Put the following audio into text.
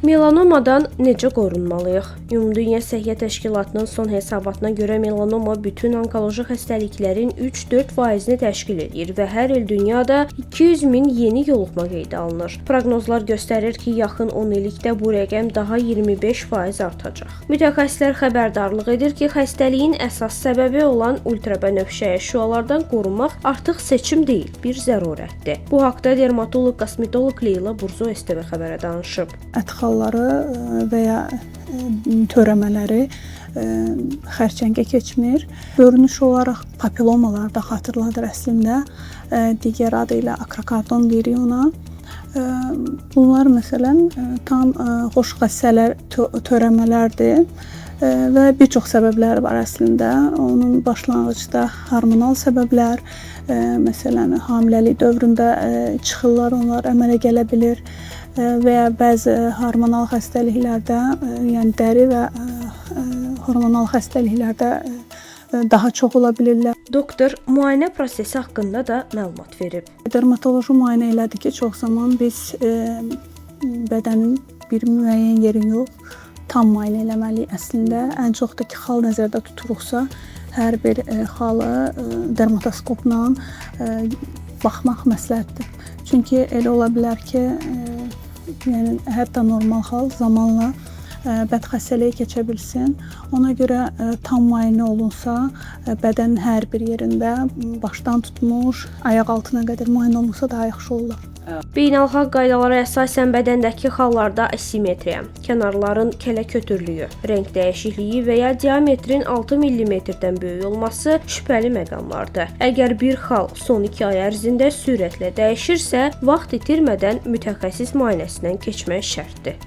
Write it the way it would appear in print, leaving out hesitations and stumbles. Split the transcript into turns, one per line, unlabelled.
Melanomadan necə qorunmalıyıq? Ümumdünya Səhiyyə Təşkilatının son hesabatına görə melanoma bütün onkoloji xəstəliklərin 3-4%-ni təşkil edir və hər il dünyada 200 min yeni yoluxma qeydə alınır. Proqnozlar göstərir ki, yaxın 10 illikdə bu rəqəm daha 25% artacaq. Mütəxəssislər xəbərdarlıq edir ki, xəstəliyin əsas səbəbi olan ultrabənövşəyi şüalardan qorunmaq artıq seçim deyil, bir zərurətdir. Bu haqda dermatoloq-kosmetoloq Leyla Burzo STV xəbərə danışıb.
Ətxalları və ya törəmələri xərçəngə keçmir. Görünüş olaraq papilomalar da xatırladır əslində. Digər adı ilə akrokardon deyirik ona. Bunlar məsələn tam xoş xəstələr törəmələrdir və bir çox səbəbləri var əslində. Onun başlanğıcda hormonal səbəblər, məsələn hamiləlik dövründə çıxırlar, onlar əmələ gələ bilir və ya bəzi hormonal xəstəliklərdə, yəni dəri və hormonal xəstəliklərdə daha çox ola bilirlər.
Doktor müayinə prosesi haqqında da məlumat verib.
Dermatoloji müayinə elədi ki, çox zaman biz bədənin bir müəyyən yerini yox, tam müayinə eləməliyik əslində. Ən çox da ki, xal nəzərdə tuturuqsa, hər bir xalı dermatoskopla baxmaq məsləhətdir. Çünki elə ola bilər ki, yəni hətta normal xal zamanla bədxəstəliyə keçə bilsin. Ona görə tam müayinə olunsa, bədənin hər bir yerində başdan tutmuş, ayaq altına qədər müayinə olunsa daha yaxşı olar.
Beynəlxalq qaydalara əsasən bədəndəki xallarda asimetriya, kənarların kələ-kötürlüyü, rəng dəyişikliyi və ya diametrin 6 mm-dən böyük olması şübhəli məqamlardır. Əgər bir xal son 2 ay ərzində sürətlə dəyişirsə, vaxt itirmədən mütəxəssis müayinəsindən keçmək şərtdir.